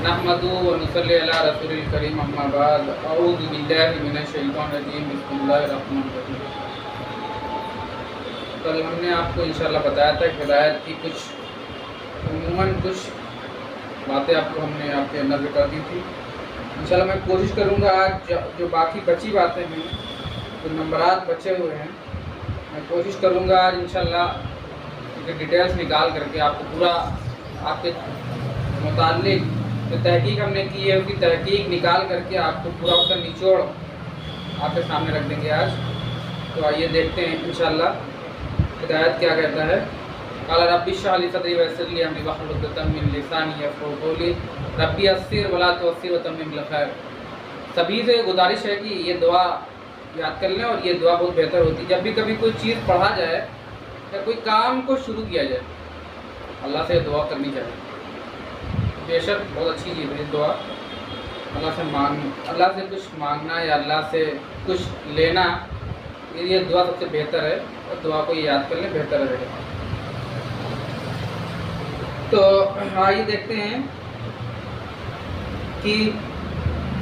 नहमदुहु व नुसल्ली अला रसूलिल करीम अम्मा बाद अऊज़ु बिल्लाहि मिनश शैतानिर रजीम बिस्मिल्लाहिर रहमानिर रहीम। कल हमने आपको इंशाल्लाह बताया था कि हिदायत की कुछ बातें आपको हमने आपके नज़र कर दी थी। इंशाल्लाह मैं कोशिश करूँगा आज जो बाकी बची बातें हैं, जो नंबरात बचे हुए हैं, मैं कोशिश करूँगा आज इंशाल्लाह उनके डिटेल्स निकाल करके आपको पूरा आपके मुताल्लिक जो तहकीक हमने की है उसकी तहकीक निकाल करके आपको पूरा उसका निचोड़ आपके सामने रख देंगे आज। तो आइए देखते हैं इंशाल्लाह हिदायत क्या कहता है। क़ाल रब्बि इश्रह ली सदरी वयस्सिर ली अमरी वहलुल उक़दतम मिन लिसानी यफ़क़हू क़ौली रब्बी यस्सिर वला तुअस्सिर व तम्मिम बिल खैर। सभी से गुजारिश है कि ये दुआ याद कर लें और ये दुआ बहुत बेहतर होती है। जब भी कभी कोई चीज़ पढ़ा जाए या कोई काम को शुरू किया जाए, अल्लाह से दुआ करनी चाहिए। बेशक बहुत अच्छी चीज़ है दुआ। अल्लाह से कुछ मांगना या अल्लाह से कुछ लेना, ये दुआ सबसे बेहतर है और दुआ को याद कर लें, बेहतर रहेगा। तो आइए देखते हैं कि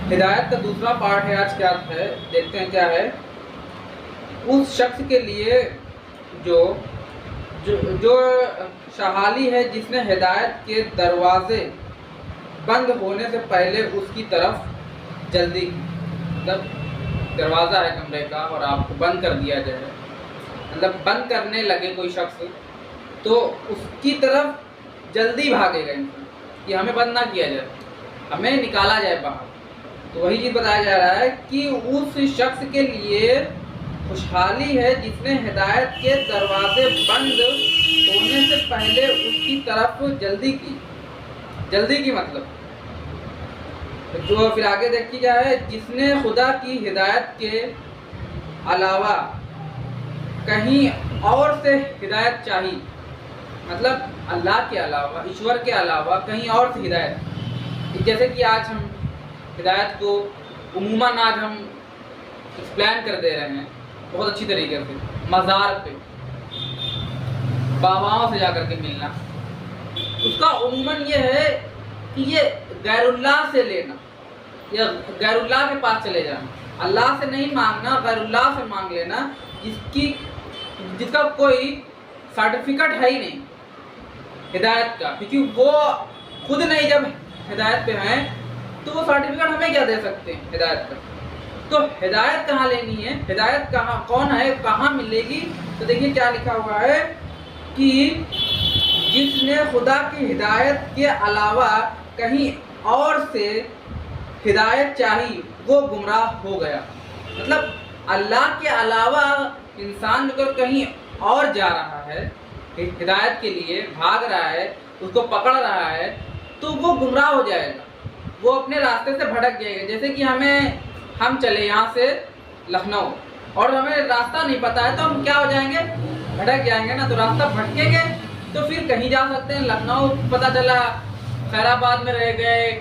हिदायत का दूसरा पार्ट है आज क्या है। देखते हैं क्या है। उस शख्स के लिए जो जो जो शाहाली है जिसने हिदायत के दरवाजे बंद होने से पहले उसकी तरफ जल्दी की। मतलब दरवाज़ा है कमरे का और आपको बंद कर दिया जाए, मतलब बंद करने लगे कोई शख्स, तो उसकी तरफ जल्दी भागेगा इंसान कि हमें बंद ना किया जाए, हमें निकाला जाए बाहर। तो वही चीज़ बताया जा रहा है कि उस शख्स के लिए खुशहाली है जिसने हिदायत के दरवाजे बंद होने से पहले उसकी तरफ जल्दी की। जल्दी की मतलब जो फिर आगे देखी जाए, जिसने खुदा की हिदायत के अलावा कहीं और से हिदायत चाहिए, मतलब अल्लाह के अलावा, ईश्वर के अलावा कहीं और से हिदायत। जैसे कि आज हम हिदायत को उमूमन आज हम एक्सप्लेन कर दे रहे हैं बहुत अच्छी तरीके से। मज़ार पे बाबाओं से जाकर के मिलना, उसका उमूमन ये है कि ये गैरुल्लाह से लेना या गैरुल्लाह के पास चले जाना। अल्लाह से नहीं मांगना, गैरुल्लाह से मांग लेना जिसका कोई सर्टिफिकेट है ही नहीं हिदायत का, क्योंकि वो खुद नहीं जब हिदायत पे हैं तो वो सर्टिफिकेट हमें क्या दे सकते हैं हिदायत का। तो हिदायत कहाँ लेनी है, हिदायत कहाँ, कौन है, कहाँ मिलेगी? तो देखिए क्या लिखा हुआ है कि जिसने खुदा की हिदायत के अलावा कहीं और से हिदायत चाहिए वो गुमराह हो गया। मतलब अल्लाह के अलावा इंसान जो कहीं और जा रहा है हिदायत के लिए, भाग रहा है, उसको पकड़ रहा है, तो वो गुमराह हो जाएगा, वो अपने रास्ते से भटक जाएगा। जैसे कि हम चले यहाँ से लखनऊ और हमें रास्ता नहीं पता है तो हम क्या हो जाएंगे, भटक जाएंगे ना। तो रास्ता भटकेंगे तो फिर कहीं जा सकते हैं, लखनऊ पता चला खैराबाद में रह गए,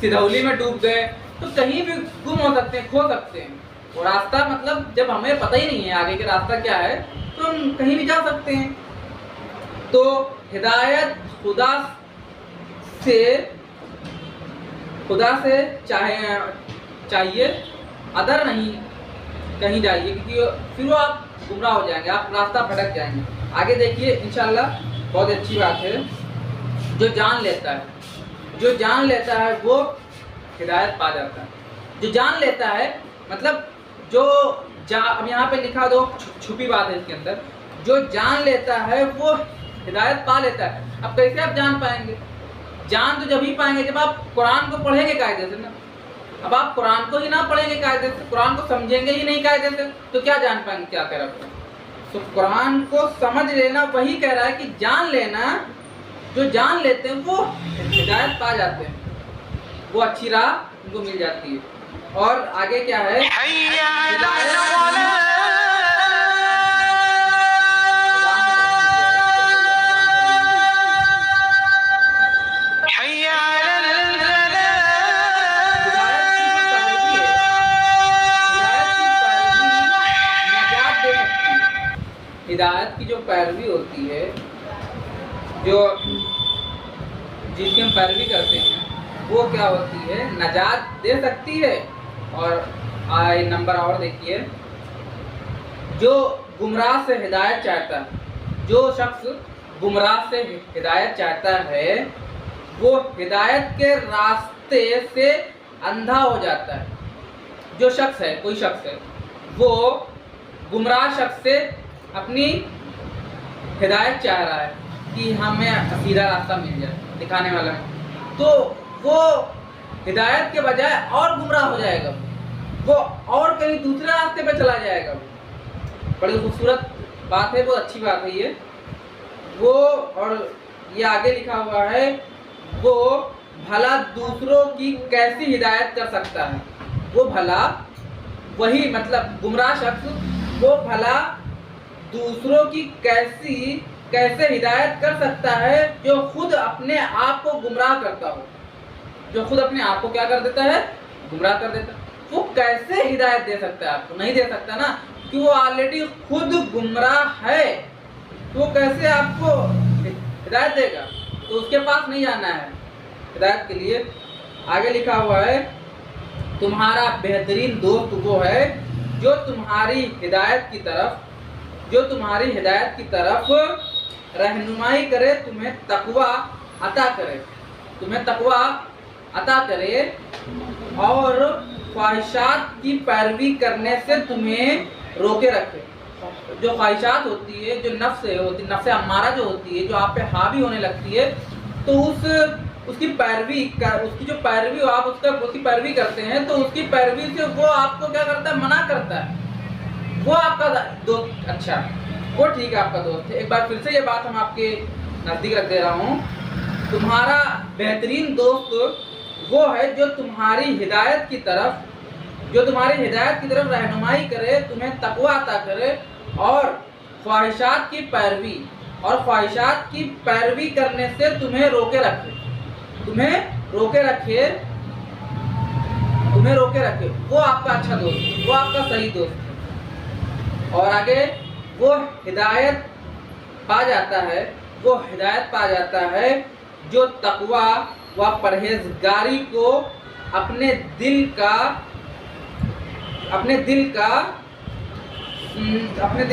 सिधौली में डूब गए, तो कहीं भी गुम हो सकते हैं, खो सकते हैं। और रास्ता मतलब जब हमें पता ही नहीं है आगे के रास्ता क्या है तो हम कहीं भी जा सकते हैं। तो हिदायत खुदा से चाहिए, अदर नहीं कहीं जाइए, क्योंकि फिर वो आप गुमराह हो जाएंगे, आप रास्ता भटक जाएंगे। आगे देखिए इंशाल्लाह बहुत अच्छी बात है। जो जान लेता है वो हिदायत पा जाता है। जो जान लेता है मतलब अब यहाँ पे लिखा दो छुपी बात है इसके अंदर, जो जान लेता है वो हिदायत पा लेता है। अब कैसे आप जान पाएंगे? जान तो जब ही पाएंगे जब आप कुरान को पढ़ेंगे कायदे से ना। अब आप कुरान को ही ना पढ़ेंगे कायदे से, कुरान को समझेंगे ही नहीं कायदे से, तो क्या जान पाएंगे क्या कह रहा है? तो कुरान को समझ लेना वही कह रहा है कि जान लेना। जो जान लेते हैं वो हिदायत पा जाते हैं, वो अच्छी राह उनको मिल जाती है। और आगे क्या है, हिदायत की जो पैरवी होती है, जो जिसकी हम पैरवी करते हैं, वो क्या क्या होती है, नजात दे सकती है। और नंबर और देखिए, जो गुमराह से हिदायत चाहता है, जो शख्स गुमराह से हिदायत चाहता है वो हिदायत के रास्ते से अंधा हो जाता है। जो शख्स है, कोई शख्स है, वो गुमराह शख्स से अपनी हिदायत चाह रहा है कि हमें सीधा रास्ता मिल जाए दिखाने वाला है, तो वो हिदायत के बजाय और गुमराह हो जाएगा, वो और कहीं दूसरे रास्ते पे चला जाएगा। बड़ी खूबसूरत बात है, बहुत अच्छी बात है ये। वो और ये आगे लिखा हुआ है, वो भला दूसरों की कैसी हिदायत कर सकता है। वो भला, वही मतलब गुमराह शख्स, वो भला दूसरों की कैसे हिदायत कर सकता है जो खुद अपने आप को गुमराह करता हो, जो खुद अपने आप को क्या कर देता है, गुमराह कर देता है। वो कैसे हिदायत दे सकता है आपको, नहीं दे सकता ना, कि वो ऑलरेडी खुद गुमराह है, तो वो कैसे आपको हिदायत देगा। तो उसके पास नहीं जाना है हिदायत के लिए। आगे लिखा हुआ है, तुम्हारा बेहतरीन दोस्त वो है जो तुम्हारी हिदायत की तरफ रहनुमाई करे, तुम्हें तकवा अता करे और ख्वाहिशात की पैरवी करने से तुम्हें रोके रखे। जो ख्वाहिशात होती है, जो नफ्स अम्मारा जो होती है, जो आप पे हावी होने लगती है, तो उसकी जो पैरवी आप उसकी पैरवी करते हैं, तो उसकी पैरवी से वो आपको क्या करता है, मना करता है। वो आपका दोस्त, अच्छा वो ठीक है, आपका दोस्त है। एक बार फिर से ये बात हम आपके नज़दीक रख दे रहा हूँ, तुम्हारा बेहतरीन दोस्त वो है जो तुम्हारी हिदायत की तरफ रहनुमाई करे, तुम्हें तकवा अता करे और ख्वाहिशात की पैरवी करने से तुम्हें रोके रखे। वो आपका अच्छा दोस्त है, वो आपका सही दोस्त है। और आगे वो हिदायत पा जाता है जो तकवा व परहेजगारी को अपने दिल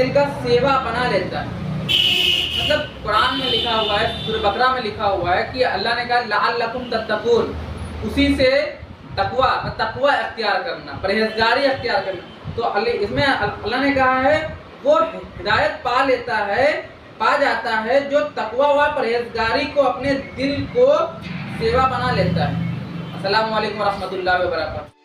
का सेवा बना लेता है। मतलब कुरान में लिखा हुआ है, सूरह बकरा में लिखा हुआ है कि अल्लाह ने कहा लअल्लकुम तत्तकून, उसी से तकवा अख्तियार करना, परहेजगारी अख्तियार करना। तो इसमें अल्लाह ने कहा है वो हिदायत पा जाता है जो तकवा व परहेजगारी को अपने दिल को सेवा बना लेता है। अस्सलामु अलैकुम व रहमतुल्लाहि व बरकातहू।